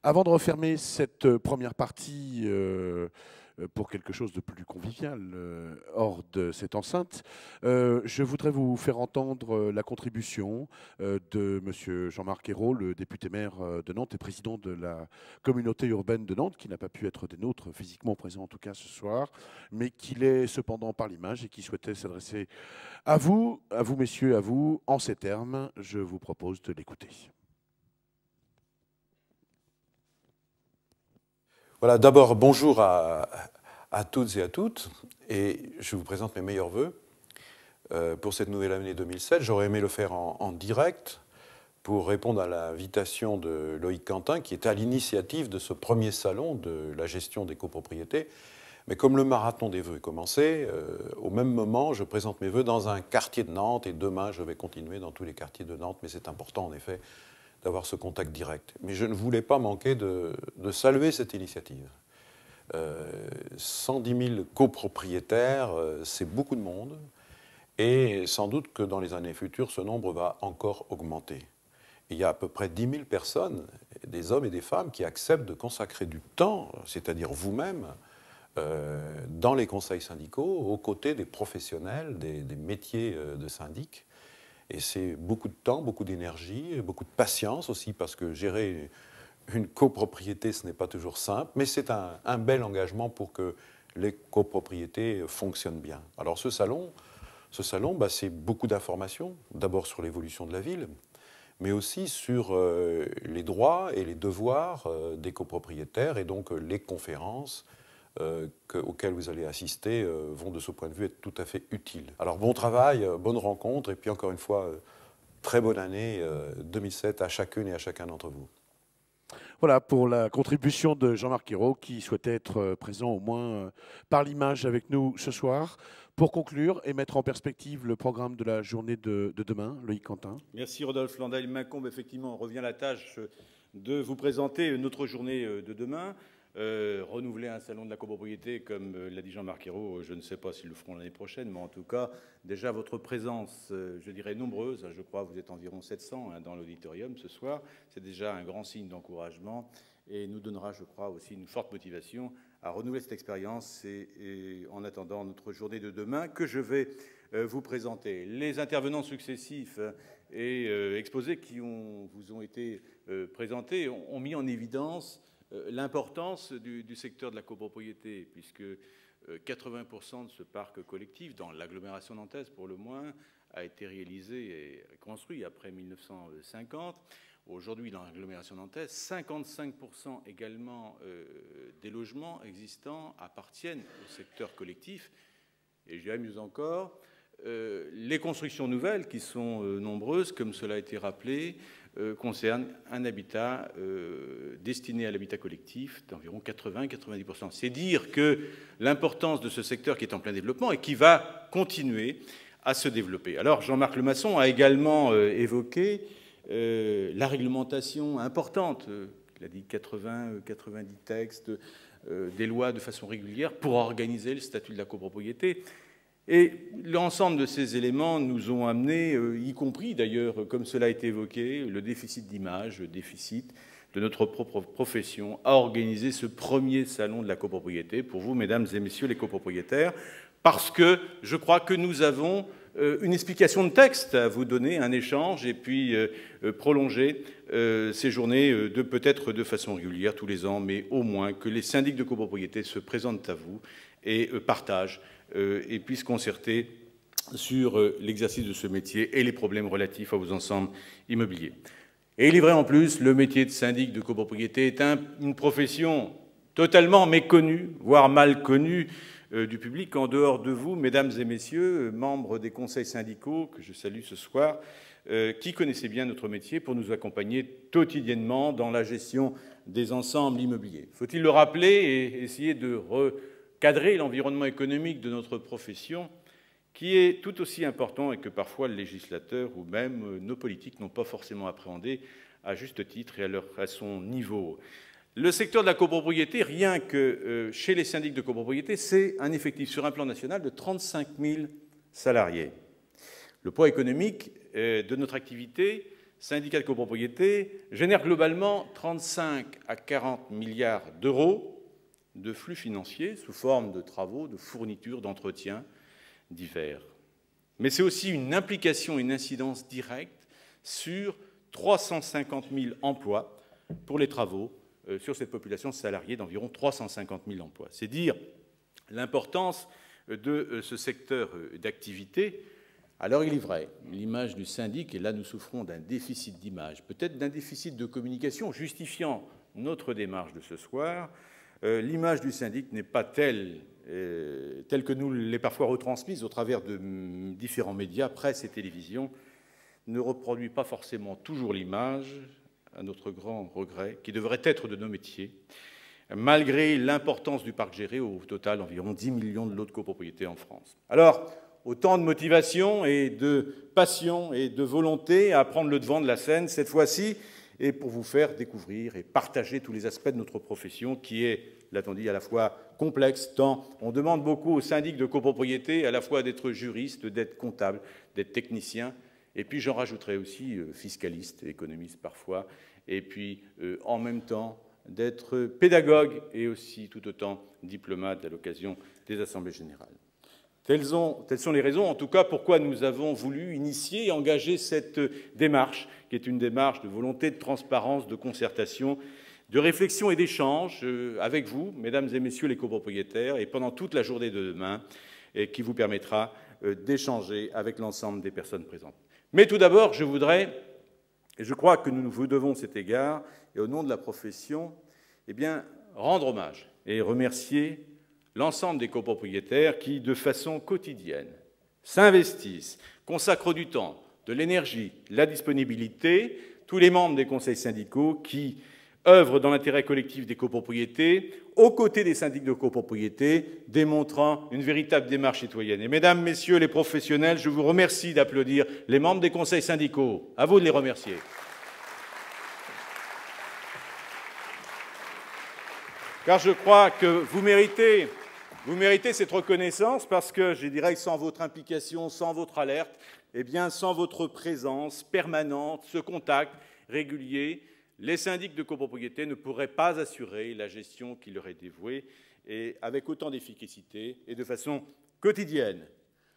Avant de refermer cette première partie pour quelque chose de plus convivial hors de cette enceinte, je voudrais vous faire entendre la contribution de Monsieur Jean-Marc Ayrault, le député maire de Nantes et président de la communauté urbaine de Nantes, qui n'a pas pu être des nôtres physiquement présent en tout cas ce soir, mais qui l'est cependant par l'image et qui souhaitait s'adresser à vous messieurs, à vous, en ces termes. Je vous propose de l'écouter. Voilà, d'abord, bonjour à toutes et à toutes, et je vous présente mes meilleurs vœux pour cette nouvelle année 2007. J'aurais aimé le faire en direct pour répondre à l'invitation de Loïc Quentin, qui était à l'initiative de ce premier salon de la gestion des copropriétés. Mais comme le marathon des vœux est commencé, au même moment, je présente mes vœux dans un quartier de Nantes, et demain, je vais continuer dans tous les quartiers de Nantes, mais c'est important, en effet, d'avoir ce contact direct. Mais je ne voulais pas manquer de saluer cette initiative. 110 000 copropriétaires, c'est beaucoup de monde, et sans doute que dans les années futures, ce nombre va encore augmenter. Il y a à peu près 10 000 personnes, des hommes et des femmes, qui acceptent de consacrer du temps, c'est-à-dire vous-même, dans les conseils syndicaux, aux côtés des professionnels, des métiers de syndic. Et c'est beaucoup de temps, beaucoup d'énergie, beaucoup de patience aussi, parce que gérer une copropriété, ce n'est pas toujours simple, mais c'est un bel engagement pour que les copropriétés fonctionnent bien. Alors ce salon c'est beaucoup d'informations, d'abord sur l'évolution de la ville, mais aussi sur les droits et les devoirs des copropriétaires, et donc les conférences auxquelles vous allez assister vont de ce point de vue être tout à fait utiles. Alors bon travail, bonne rencontre, et puis encore une fois, très bonne année 2007 à chacune et à chacun d'entre vous. Voilà pour la contribution de Jean-Marc Ayrault, qui souhaitait être présent au moins par l'image avec nous ce soir. Pour conclure et mettre en perspective le programme de la journée de demain, Loïc Quentin. Merci Rodolphe Landal. Il m'incombe effectivement, on revient à la tâche de vous présenter notre journée de demain. Renouveler un salon de la copropriété, comme l'a dit Jean-Marc Ayrault, je ne sais pas s'ils le feront l'année prochaine, mais en tout cas, déjà votre présence, je dirais nombreuse, je crois que vous êtes environ 700 dans l'auditorium ce soir, c'est déjà un grand signe d'encouragement et nous donnera, je crois, aussi une forte motivation à renouveler cette expérience et en attendant notre journée de demain que je vais vous présenter. Les intervenants successifs et exposés qui vous ont été présentés ont mis en évidence l'importance du secteur de la copropriété, puisque 80% de ce parc collectif, dans l'agglomération nantaise pour le moins, a été réalisé et construit après 1950. Aujourd'hui, dans l'agglomération nantaise, 55% également des logements existants appartiennent au secteur collectif. Et je dirais mieux encore, les constructions nouvelles, qui sont nombreuses, comme cela a été rappelé, concerne un habitat destiné à l'habitat collectif d'environ 80-90%. C'est dire que l'importance de ce secteur qui est en plein développement et qui va continuer à se développer. Alors Jean-Marc Lemasson a également évoqué la réglementation importante. Il a dit 90 textes, des lois de façon régulière pour organiser le statut de la copropriété. Et l'ensemble de ces éléments nous ont amenés, y compris d'ailleurs, comme cela a été évoqué, le déficit d'image, le déficit de notre propre profession, à organiser ce premier salon de la copropriété pour vous, mesdames et messieurs les copropriétaires, parce que je crois que nous avons une explication de texte à vous donner, un échange, et puis prolonger ces journées peut-être de façon régulière tous les ans, mais au moins que les syndics de copropriété se présentent à vous et partagent et puissent concerter sur l'exercice de ce métier et les problèmes relatifs à vos ensembles immobiliers. Et il est vrai en plus, le métier de syndic de copropriété est une profession totalement méconnue, voire mal connue du public, en dehors de vous, mesdames et messieurs, membres des conseils syndicaux, que je salue ce soir, qui connaissez bien notre métier pour nous accompagner quotidiennement dans la gestion des ensembles immobiliers. Faut-il le rappeler et essayer de recadrer l'environnement économique de notre profession, qui est tout aussi important et que parfois le législateur ou même nos politiques n'ont pas forcément appréhendé à juste titre et à son niveau. Le secteur de la copropriété, rien que chez les syndics de copropriété, c'est un effectif sur un plan national de 35 000 salariés. Le poids économique de notre activité syndicats de copropriété génèrent globalement 35 à 40 milliards d'euros de flux financiers sous forme de travaux, de fournitures, d'entretiens divers. Mais c'est aussi une implication, une incidence directe sur 350 000 emplois pour les travaux sur cette population salariée d'environ 350 000 emplois. C'est dire l'importance de ce secteur d'activité. Alors il est vrai, l'image du syndic, et là nous souffrons d'un déficit d'image, peut-être d'un déficit de communication justifiant notre démarche de ce soir. L'image du syndic n'est pas telle que nous l'est parfois retransmise au travers de différents médias, presse et télévision, ne reproduit pas forcément toujours l'image, à notre grand regret, qui devrait être de nos métiers, malgré l'importance du parc géré, au total environ 10 millions de lots de copropriété en France. Alors, autant de motivation et de passion et de volonté à prendre le devant de la scène, cette fois-ci, et pour vous faire découvrir et partager tous les aspects de notre profession, qui est, l'a-t-on dit, à la fois complexe, tant on demande beaucoup aux syndics de copropriété, à la fois d'être juriste, d'être comptable, d'être technicien, et puis j'en rajouterai aussi fiscaliste, économiste parfois, et puis en même temps d'être pédagogue et aussi tout autant diplomate à l'occasion des assemblées générales. Telles sont les raisons, en tout cas, pourquoi nous avons voulu initier et engager cette démarche, qui est une démarche de volonté, de transparence, de concertation, de réflexion et d'échange avec vous, mesdames et messieurs les copropriétaires, et pendant toute la journée de demain, et qui vous permettra d'échanger avec l'ensemble des personnes présentes. Mais tout d'abord, je voudrais, et je crois que nous vous devons cet égard, et au nom de la profession, eh bien, rendre hommage et remercier l'ensemble des copropriétaires qui, de façon quotidienne, s'investissent, consacrent du temps, de l'énergie, de la disponibilité, tous les membres des conseils syndicaux qui œuvrent dans l'intérêt collectif des copropriétés, aux côtés des syndics de copropriété, démontrant une véritable démarche citoyenne. Et mesdames, messieurs les professionnels, je vous remercie d'applaudir les membres des conseils syndicaux. À vous de les remercier. Car je crois que vous méritez cette reconnaissance parce que, je dirais, sans votre implication, sans votre alerte, eh bien, sans votre présence permanente, ce contact régulier, les syndics de copropriété ne pourraient pas assurer la gestion qui leur est dévouée et avec autant d'efficacité et de façon quotidienne.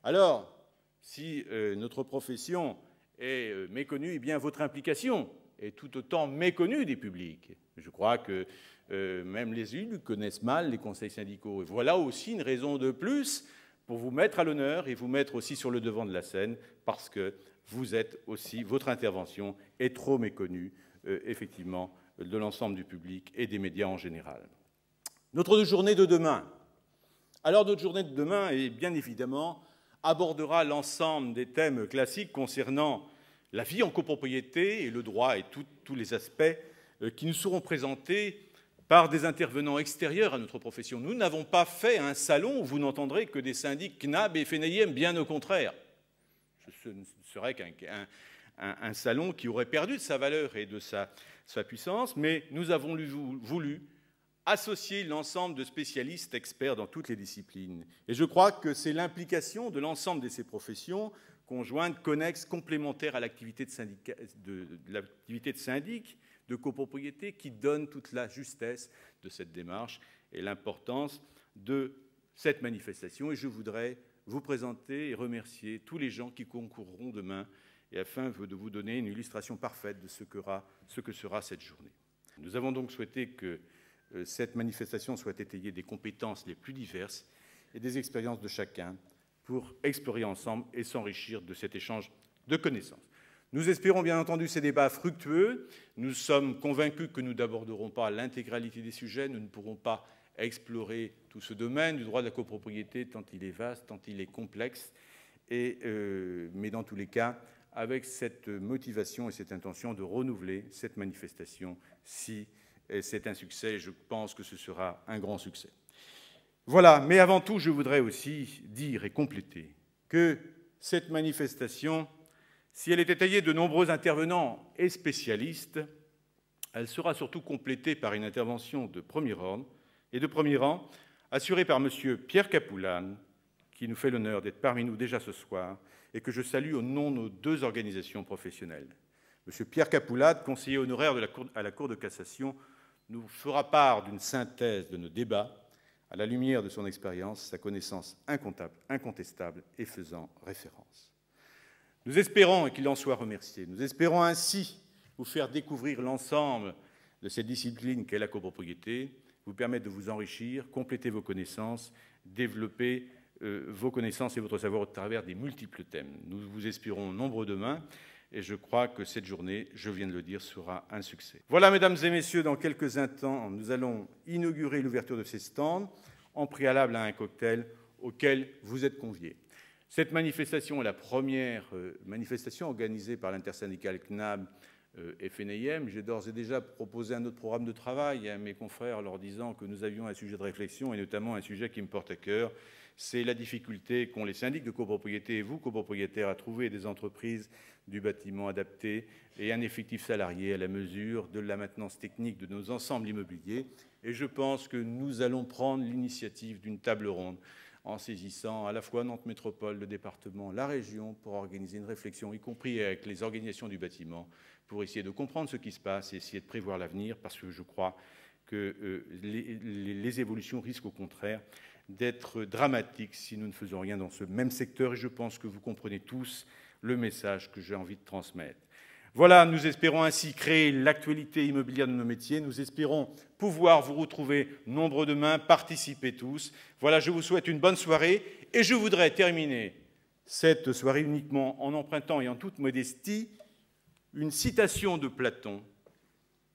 Alors, si notre profession est méconnue, eh bien, votre implication est tout autant méconnue des publics. Je crois que même les élus connaissent mal les conseils syndicaux. Et voilà aussi une raison de plus pour vous mettre à l'honneur et vous mettre aussi sur le devant de la scène, parce que vous êtes aussi, votre intervention est trop méconnue, effectivement, de l'ensemble du public et des médias en général. Notre journée de demain. Alors, notre journée de demain, et bien évidemment, abordera l'ensemble des thèmes classiques concernant la vie en copropriété et le droit et tous les aspects qui nous seront présentés par des intervenants extérieurs à notre profession. Nous n'avons pas fait un salon où vous n'entendrez que des syndics CNAB et FNIM, bien au contraire. Ce ne serait qu'un salon qui aurait perdu de sa valeur et de sa puissance, mais nous avons voulu associer l'ensemble de spécialistes experts dans toutes les disciplines. Et je crois que c'est l'implication de l'ensemble de ces professions conjointes, connexes, complémentaires à l'activité de syndic, de copropriété, qui donne toute la justesse de cette démarche et l'importance de cette manifestation. Et je voudrais vous présenter et remercier tous les gens qui concourront demain, et afin de vous donner une illustration parfaite de ce que sera cette journée. Nous avons donc souhaité que cette manifestation soit étayée des compétences les plus diverses et des expériences de chacun pour explorer ensemble et s'enrichir de cet échange de connaissances. Nous espérons bien entendu ces débats fructueux. Nous sommes convaincus que nous n'aborderons pas l'intégralité des sujets. Nous ne pourrons pas explorer tout ce domaine du droit de la copropriété, tant il est vaste, tant il est complexe. Mais dans tous les cas, avec cette motivation et cette intention de renouveler cette manifestation, si c'est un succès, je pense que ce sera un grand succès. Voilà, mais avant tout, je voudrais aussi dire et compléter que cette manifestation, si elle est étayée de nombreux intervenants et spécialistes, elle sera surtout complétée par une intervention de premier ordre et de premier rang, assurée par M. Pierre Capoulane, qui nous fait l'honneur d'être parmi nous déjà ce soir, et que je salue au nom de nos deux organisations professionnelles. M. Pierre Capoulade, conseiller honoraire à la Cour de cassation, nous fera part d'une synthèse de nos débats à la lumière de son expérience, sa connaissance incontestable et faisant référence. Nous espérons, et qu'il en soit remercié, nous espérons ainsi vous faire découvrir l'ensemble de cette discipline qu'est la copropriété, vous permettre de vous enrichir, compléter vos connaissances, développer vos connaissances et votre savoir au travers des multiples thèmes. Nous vous espérons nombreux demain et je crois que cette journée, je viens de le dire, sera un succès. Voilà, mesdames et messieurs, dans quelques instants, nous allons inaugurer l'ouverture de ces stands en préalable à un cocktail auquel vous êtes conviés. Cette manifestation est la première manifestation organisée par l'intersyndicale CNAB FNIM. J'ai d'ores et déjà proposé un autre programme de travail à mes confrères leur disant que nous avions un sujet de réflexion et notamment un sujet qui me porte à cœur. C'est la difficulté qu'ont les syndics de copropriété et vous, copropriétaires, à trouver des entreprises du bâtiment adapté et un effectif salarié à la mesure de la maintenance technique de nos ensembles immobiliers. Et je pense que nous allons prendre l'initiative d'une table ronde en saisissant à la fois Nantes Métropole, le département, la région, pour organiser une réflexion, y compris avec les organisations du bâtiment, pour essayer de comprendre ce qui se passe et essayer de prévoir l'avenir, parce que je crois que les évolutions risquent au contraire d'être dramatiques si nous ne faisons rien dans ce même secteur. Et je pense que vous comprenez tous le message que j'ai envie de transmettre. Voilà, nous espérons ainsi créer l'actualité immobilière de nos métiers. Nous espérons pouvoir vous retrouver nombreux demain, participer tous. Voilà, je vous souhaite une bonne soirée et je voudrais terminer cette soirée uniquement en empruntant et en toute modestie une citation de Platon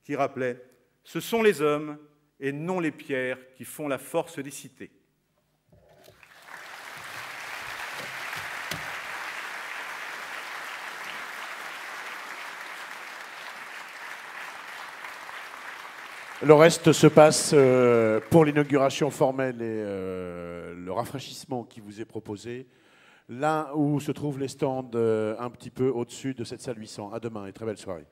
qui rappelait « Ce sont les hommes et non les pierres qui font la force des cités ». Le reste se passe pour l'inauguration formelle et le rafraîchissement qui vous est proposé, là où se trouvent les stands un petit peu au-dessus de cette salle 800. À demain et très belle soirée.